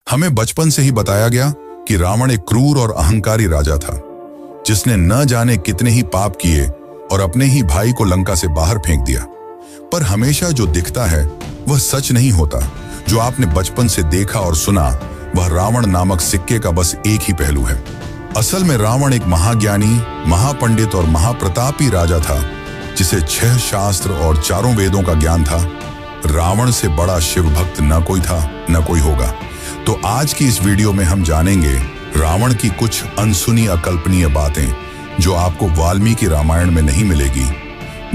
हमें बचपन से ही बताया गया कि रावण एक क्रूर और अहंकारी राजा था, जिसने न जाने कितने ही पाप किए और अपने ही भाई को लंका से बाहर फेंक दिया। पर हमेशा जो दिखता है वह सच नहीं होता। जो आपने बचपन से देखा और सुना वह रावण नामक सिक्के का बस एक ही पहलू है। असल में रावण एक महाज्ञानी, महापंडित और महाप्रतापी राजा था, जिसे 6 शास्त्र और 4 वेदों का ज्ञान था। रावण से बड़ा शिव भक्त न कोई था, न कोई होगा। तो आज की इस वीडियो में हम जानेंगे रावण की कुछ अनसुनी अकल्पनीय बातें जो आपको वाल्मीकि रामायण में नहीं मिलेगी।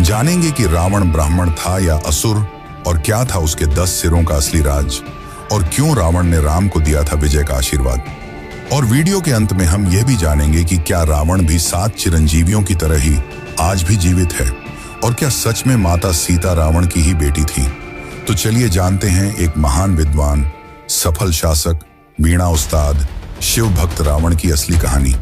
जानेंगे कि रावण ब्राह्मण था या असुर, और क्या था उसके 10 सिरों का असली राज, और क्यों रावण ने राम को दिया था विजय का आशीर्वाद। और वीडियो के अंत में हम यह भी जानेंगे कि क्या रावण भी 7 चिरंजीवियों की तरह ही आज भी जीवित है, और क्या सच में माता सीता रावण की ही बेटी थी। तो चलिए जानते हैं एक महान विद्वान, सफल शासक, वीणा उस्ताद, शिव भक्त रावण की असली कहानी।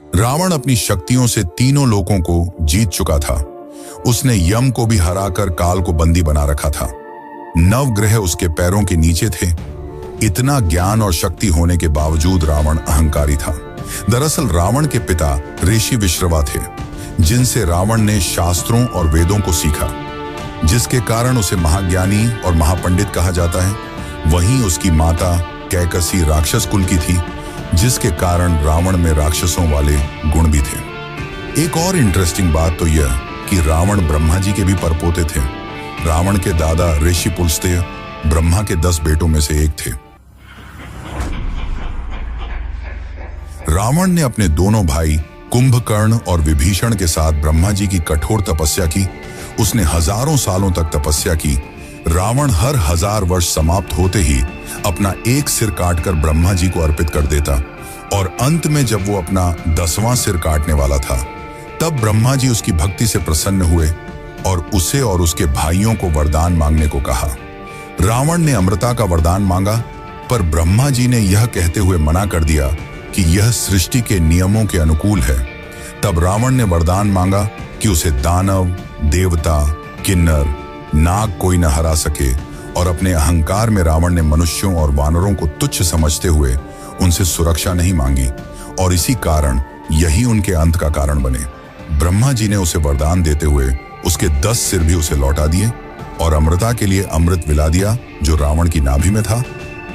रावण अपनी शक्तियों से तीनों लोकों को जीत चुका था। उसने यम को भी हराकर काल को बंदी बना रखा था। 9 ग्रह उसके पैरों के नीचे थे। इतना ज्ञान और शक्ति होने के बावजूद रावण अहंकारी था। दरअसल रावण के पिता ऋषि विश्रवा थे, जिनसे रावण ने शास्त्रों और वेदों को सीखा, जिसके कारण उसे महाज्ञानी और महापंडित कहा जाता है। वहीं उसकी माता कैकसी राक्षस कुल की थी, जिसके कारण रावण में राक्षसों वाले गुण भी थे। एक और इंटरेस्टिंग बात तो यह कि रावण ब्रह्मा जी के भी परपोते थे। रावण के दादा ऋषि पुलस्त्य ब्रह्मा के 10 बेटों में से एक थे। रावण ने अपने दोनों भाई कुंभकर्ण और विभीषण के साथ ब्रह्मा जी की कठोर तपस्या की। उसने हजारों सालों तक तपस्या की। रावण हर 1000 वर्ष समाप्त होते ही अपना एक सिर काटकर ब्रह्मा जी को अर्पित कर देता, और अंत में जब वो अपना 10वां सिर काटने वाला था, तब ब्रह्मा जी उसकी भक्ति से प्रसन्न हुए और उसे और उसके भाइयों को वरदान मांगने को कहा। रावण ने अमृता का वरदान मांगा, पर ब्रह्मा जी ने यह कहते हुए मना कर दिया कि यह सृष्टि के नियमों के अनुकूल है। तब रावण ने वरदान मांगा कि उसे दानव, देवता, किन्नर, नाग कोई न हरा सके, और अपने अहंकार में रावण ने मनुष्यों और वानरों को तुच्छ समझते हुए उनसे सुरक्षा नहीं मांगी, और इसी कारण यही उनके अंत का कारण बने। ब्रह्मा जी ने उसे वरदान देते हुए उसके 10 सिर भी उसे लौटा दिए, और अमृता के लिए अमृत विला दिया जो रावण की नाभि में था,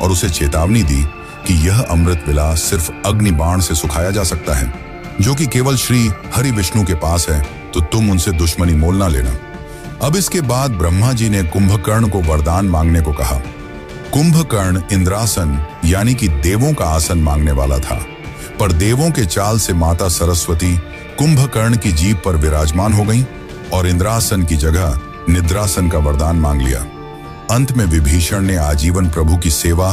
और उसे चेतावनी दी कि यह अमृत विला सिर्फ अग्नि बाण से सुखाया जा सकता है, जो कि केवल श्री हरि विष्णु के पास है, तो तुम उनसे दुश्मनी मोल ना लेना। अब इसके बाद ब्रह्मा जी ने कुंभकर्ण को वरदान मांगने को कहा। कुंभकर्ण इंद्रासन यानी कि देवों का आसन मांगने वाला था, पर देवों के चाल से माता सरस्वती कुंभकर्ण की जीभ पर विराजमान हो गईं और इंद्रासन की जगह निद्रासन का वरदान मांग लिया। अंत में विभीषण ने आजीवन प्रभु की सेवा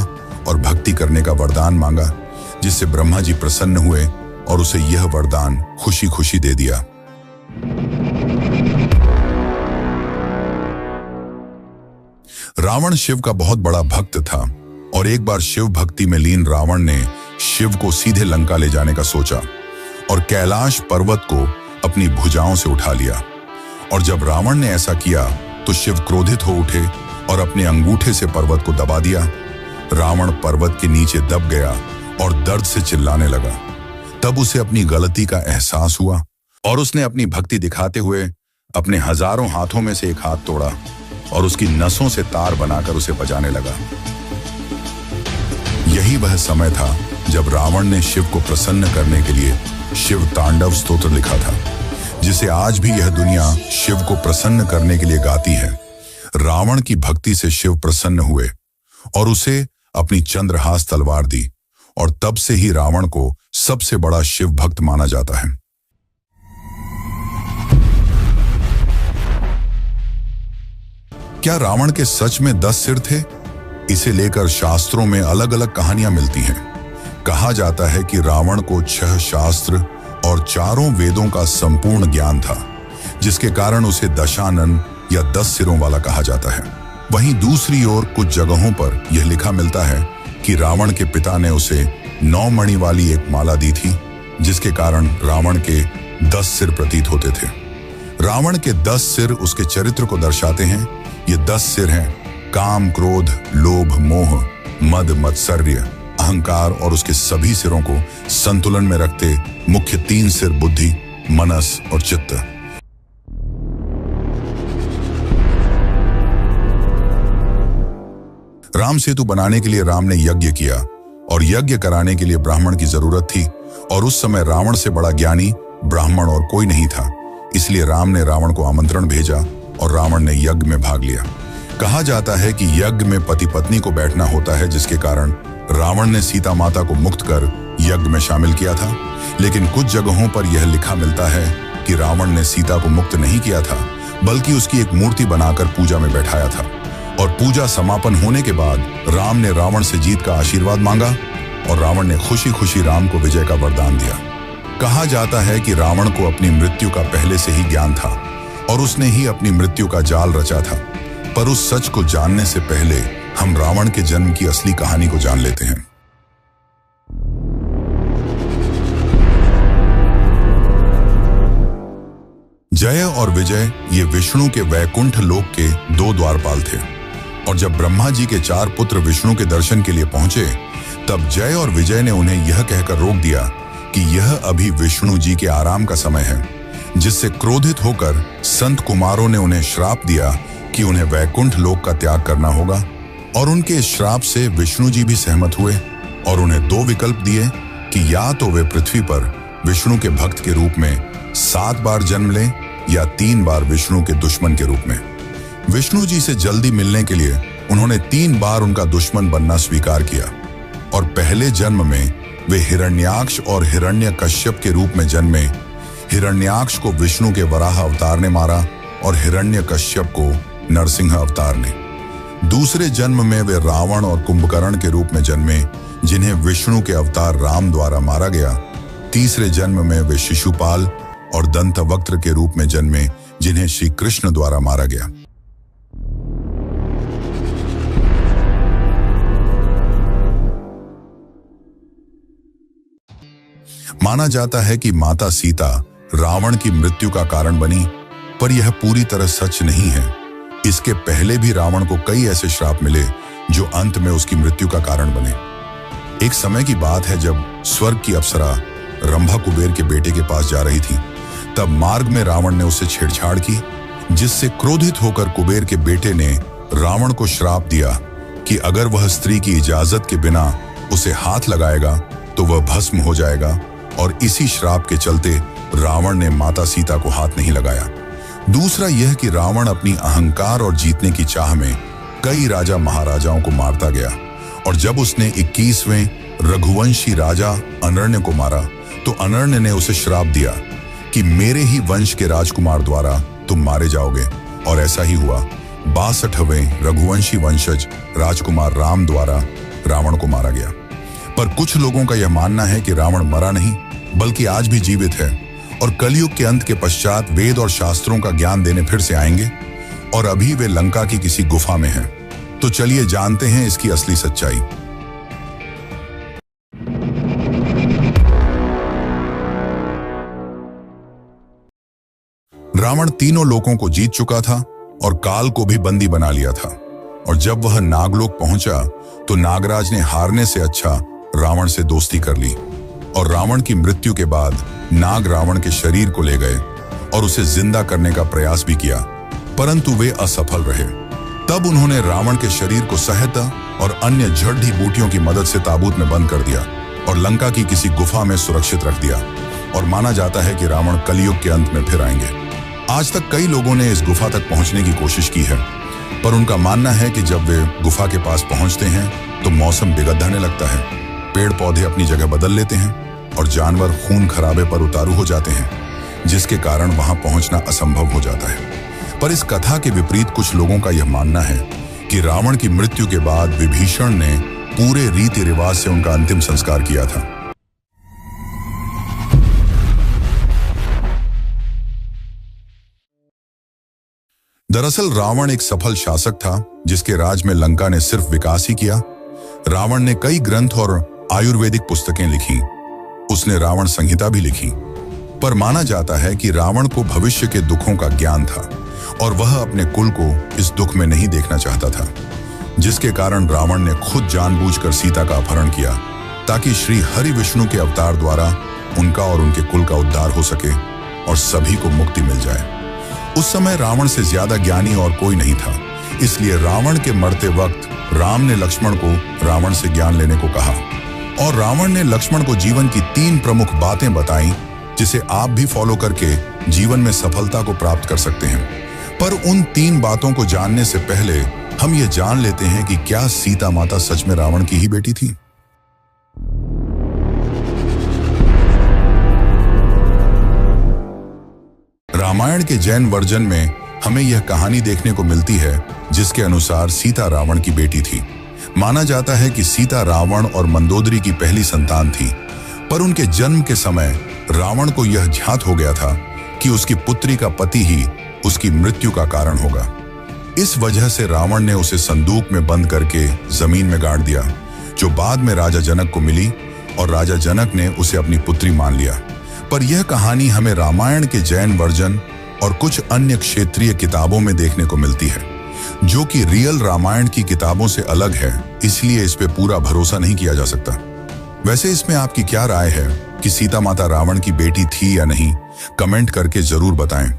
और भक्ति करने का वरदान मांगा, जिससे ब्रह्मा जी प्रसन्न हुए और उसे यह वरदान खुशी खुशी दे दिया। रावण शिव का बहुत बड़ा भक्त था, और एक बार शिव भक्ति में लीन रावण ने शिव को सीधे लंका ले जाने का सोचा और कैलाश पर्वत को अपनी भुजाओं से उठा लिया। और जब रावण ने ऐसा किया तो शिव क्रोधित हो उठे और अपने अंगूठे से पर्वत को दबा दिया। रावण पर्वत के नीचे दब गया और दर्द से चिल्लाने लगा। तब उसे अपनी गलती का एहसास हुआ, और उसने अपनी भक्ति दिखाते हुए अपने हजारों हाथों में से एक हाथ तोड़ा और उसकी नसों से तार बनाकर उसे बजाने लगा। यही वह समय था जब रावण ने शिव को प्रसन्न करने के लिए शिव तांडव स्तोत्र लिखा था, जिसे आज भी यह दुनिया शिव को प्रसन्न करने के लिए गाती है। रावण की भक्ति से शिव प्रसन्न हुए और उसे अपनी चंद्रहास तलवार दी, और तब से ही रावण को सबसे बड़ा शिव भक्त माना जाता है। क्या रावण के सच में 10 सिर थे? इसे लेकर शास्त्रों में अलग अलग कहानियां मिलती हैं। कहा जाता है कि रावण को 6 शास्त्र और 4 वेदों का संपूर्ण ज्ञान था, जिसके कारण उसे दशानन या 10 सिरों वाला कहा जाता है। वहीं दूसरी ओर कुछ जगहों पर यह लिखा मिलता है कि रावण के पिता ने उसे 9 मणि वाली एक माला दी थी, जिसके कारण रावण के 10 सिर प्रतीत होते थे। रावण के 10 सिर उसके चरित्र को दर्शाते हैं। ये 10 सिर हैं काम, क्रोध, लोभ, मोह, मद, मत्सर्य, अहंकार और उसके सभी सिरों को संतुलन में रखते मुख्य 3 सिर बुद्धि, मनस और चित्त। राम सेतु बनाने के लिए राम ने यज्ञ किया और यज्ञ कराने के लिए ब्राह्मण की जरूरत थी, और उस समय रावण से बड़ा ज्ञानी ब्राह्मण और कोई नहीं था। इसलिए राम ने रावण को आमंत्रण भेजा और रावण ने यज्ञ में भाग लिया। कहा जाता है कि यज्ञ में पति पत्नी को बैठना होता है, जिसके कारण रावण ने सीता माता को मुक्त कर यज्ञ में शामिल किया था। लेकिन कुछ जगहों पर यह लिखा मिलता है कि रावण ने सीता को मुक्त नहीं किया था, बल्कि उसकी एक मूर्ति बनाकर पूजा में बैठाया था। और पूजा समापन होने के बाद राम ने रावण से जीत का आशीर्वाद मांगा और रावण ने खुशी खुशी राम को विजय का वरदान दिया। कहा जाता है कि रावण को अपनी मृत्यु का पहले से ही ज्ञान था और उसने ही अपनी मृत्यु का जाल रचा था। पर उस सच को जानने से पहले हम रावण के जन्म की असली कहानी को जान लेते हैं। जय और विजय ये विष्णु के वैकुंठ लोक के 2 द्वारपाल थे, और जब ब्रह्मा जी के 4 पुत्र विष्णु के दर्शन के लिए पहुंचे, तब जय और विजय ने उन्हें यह कहकर रोक दिया कि यह अभी विष्णु जी के आराम का समय है, जिससे क्रोधित होकर संत कुमारों ने उन्हें श्राप दिया कि उन्हें वैकुंठ लोक का त्याग करना होगा। और उनके इस श्राप से विष्णु जी भी सहमत हुए और उन्हें 2 विकल्प दिए कि या तो वे पृथ्वी पर विष्णु के भक्त के रूप में 7 बार जन्म लें या 3 बार विष्णु के दुश्मन के रूप में। विष्णु जी से जल्दी मिलने के लिए उन्होंने 3 बार उनका दुश्मन बनना स्वीकार किया, और पहले जन्म में वे हिरण्याक्ष और हिरण्यकश्यप के रूप में जन्मे। हिरण्याक्ष को विष्णु के वराह अवतार ने मारा और हिरण्यकश्यप को नरसिंह अवतार ने। दूसरे जन्म में वे रावण और कुंभकर्ण के रूप में जन्मे, जिन्हें विष्णु के अवतार राम द्वारा मारा गया। तीसरे जन्म में वे शिशुपाल और दंतवक्त्र के रूप में जन्मे, जिन्हें श्री कृष्ण द्वारा मारा गया। माना जाता है कि माता सीता रावण की मृत्यु का कारण बनी, पर यह पूरी तरह सच नहीं है। इसके पहले भी रावण को कई ऐसे श्राप मिले जो अंत में उसकी मृत्यु का कारण बने। एक समय की बात है जब स्वर्ग की अप्सरा रंभा कुबेर के बेटे के पास जा रही थी, तब मार्ग में रावण ने उससे छेड़छाड़ की, जिससे क्रोधित होकर कुबेर के बेटे ने रावण को श्राप दिया कि अगर वह स्त्री की इजाजत के बिना उसे हाथ लगाएगा तो वह भस्म हो जाएगा। और इसी श्राप के चलते रावण ने माता सीता को हाथ नहीं लगाया। दूसरा यह कि रावण अपनी अहंकार और जीतने की चाह में कई राजा महाराजाओं को मारता गया, और जब उसने 21वें रघुवंशी राजा अनर्ण्य को मारा तो अनर्ण्य ने उसे श्राप दिया कि मेरे ही वंश के राजकुमार द्वारा तुम मारे जाओगे। और ऐसा ही हुआ। 62वें रघुवंशी वंशज राजकुमार राम द्वारा रावण को मारा गया। पर कुछ लोगों का यह मानना है कि रावण मरा नहीं, बल्कि आज भी जीवित है, और कलयुग के अंत के पश्चात वेद और शास्त्रों का ज्ञान देने फिर से आएंगे, और अभी वे लंका की किसी गुफा में हैं। तो चलिए जानते हैं इसकी असली सच्चाई। रावण तीनों लोकों को जीत चुका था और काल को भी बंदी बना लिया था, और जब वह नागलोक पहुंचा तो नागराज ने हारने से अच्छा रावण से दोस्ती कर ली, और रावण की मृत्यु के बाद नाग रावण के शरीर को ले गए और उसे जिंदा करने का प्रयास भी किया, परंतु वे असफल रहे। तब उन्होंने रावण के शरीर को सहायता और अन्य जड़ी बूटियों की मदद से ताबूत में बंद कर दिया और लंका की किसी गुफा में सुरक्षित रख दिया, और माना जाता है कि रावण कलयुग के अंत में फिर आएंगे। आज तक कई लोगों ने इस गुफा तक पहुंचने की कोशिश की है, पर उनका मानना है कि जब वे गुफा के पास पहुंचते हैं तो मौसम बिगड़ने लगता है, पेड़ पौधे अपनी जगह बदल लेते हैं और जानवर खून खराबे पर उतारू हो जाते हैं, जिसके कारण वहां पहुंचना असंभव हो जाता है। पर इस कथा के विपरीत कुछ लोगों का यह मानना है कि रावण की मृत्यु के बाद विभीषण ने पूरे रीति रिवाज से उनका अंतिम संस्कार किया था। दरअसल रावण एक सफल शासक था जिसके राज में लंका ने सिर्फ विकास ही किया। रावण ने कई ग्रंथ और आयुर्वेदिक पुस्तकें लिखी। उसने रावण संहिता भी लिखी। पर माना जाता है कि रावण को भविष्य के दुखों का ज्ञान था और वह अपने कुल को इस दुख में नहीं देखना चाहता था, जिसके कारण रावण ने खुद जानबूझकर सीता का अपहरण किया ताकि श्री हरि विष्णु के अवतार द्वारा उनका और उनके कुल का उद्धार हो सके और सभी को मुक्ति मिल जाए। उस समय रावण से ज्यादा ज्ञानी और कोई नहीं था, इसलिए रावण के मरते वक्त राम ने लक्ष्मण को रावण से ज्ञान लेने को कहा और रावण ने लक्ष्मण को जीवन की 3 प्रमुख बातें बताई जिसे आप भी फॉलो करके जीवन में सफलता को प्राप्त कर सकते हैं। पर उन 3 बातों को जानने से पहले हम ये जान लेते हैं कि क्या सीता माता सच में रावण की ही बेटी थी। रामायण के जैन वर्जन में हमें यह कहानी देखने को मिलती है जिसके अनुसार सीता रावण की बेटी थी। माना जाता है कि सीता रावण और मंदोदरी की पहली संतान थी, पर उनके जन्म के समय रावण को यह ज्ञात हो गया था कि उसकी पुत्री का पति ही उसकी मृत्यु का कारण होगा। इस वजह से रावण ने उसे संदूक में बंद करके जमीन में गाड़ दिया, जो बाद में राजा जनक को मिली और राजा जनक ने उसे अपनी पुत्री मान लिया। पर यह कहानी हमें रामायण के जैन वर्जन और कुछ अन्य क्षेत्रीय किताबों में देखने को मिलती है, जो कि रियल रामायण की किताबों से अलग है, इसलिए इस पे पूरा भरोसा नहीं किया जा सकता। वैसे इसमें आपकी क्या राय है कि सीता माता रावण की बेटी थी या नहीं? कमेंट करके जरूर बताएं।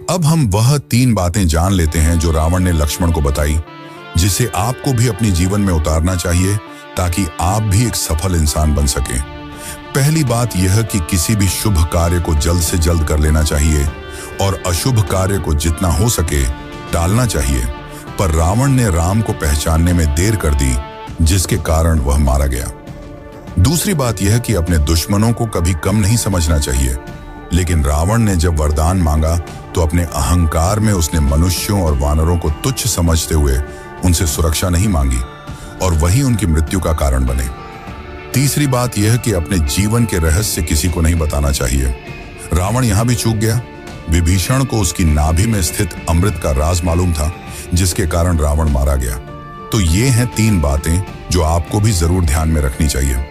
अब हम वह 3 बातें जान लेते हैं जो रावण ने लक्ष्मण को बताई, जिसे आपको भी अपने जीवन में उतारना चाहिए ताकि आप भी एक सफल इंसान बन सकें। पहली बात यह कि किसी भी शुभ कार्य को जल्द से जल्द कर लेना चाहिए और अशुभ कार्य को जितना हो सके टालना चाहिए। पर रावण ने राम को पहचानने में देर कर दी, जिसके कारण वह मारा गया। दूसरी बात यह कि अपने दुश्मनों को कभी कम नहीं समझना चाहिए, लेकिन रावण ने जब वरदान मांगा तो अपने अहंकार में उसने मनुष्यों और वानरों को तुच्छ समझते हुए उनसे सुरक्षा नहीं मांगी और वही उनकी मृत्यु का कारण बने। तीसरी बात यह कि अपने जीवन के रहस्य किसी को नहीं बताना चाहिए। रावण यहां भी चूक गया। विभीषण को उसकी नाभि में स्थित अमृत का राज मालूम था, जिसके कारण रावण मारा गया। तो ये हैं 3 बातें जो आपको भी जरूर ध्यान में रखनी चाहिए।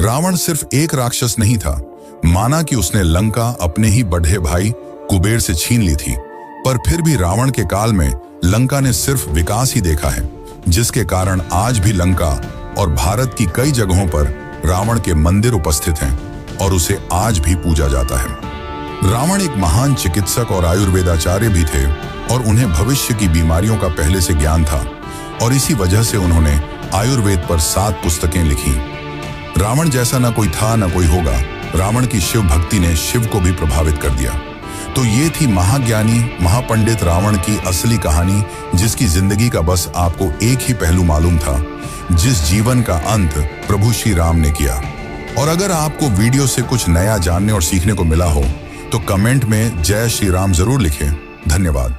रावण सिर्फ एक राक्षस नहीं था। माना कि उसने लंका अपने ही बढ़े भाई कुबेर से छीन ली थी, पर फिर भी रावण के काल में लंका ने सिर्फ विकास ही देखा है, जिसके कारण आज भी लंका और भारत की कई जगहों पर रावण के मंदिर उपस्थित हैं और उसे आज भी पूजा जाता है। रावण एक महान चिकित्सक और आयुर्वेदाचार्य भी थे और उन्हें भविष्य की बीमारियों का पहले से ज्ञान था और इसी वजह से उन्होंने आयुर्वेद पर 7 पुस्तकें लिखी। रावण जैसा न कोई था न कोई होगा। रावण की शिव भक्ति ने शिव को भी प्रभावित कर दिया। तो ये थी महाज्ञानी महापंडित रावण की असली कहानी, जिसकी जिंदगी का बस आपको एक ही पहलू मालूम था, जिस जीवन का अंत प्रभु श्री राम ने किया। और अगर आपको वीडियो से कुछ नया जानने और सीखने को मिला हो तो कमेंट में जय श्री राम जरूर लिखें। धन्यवाद।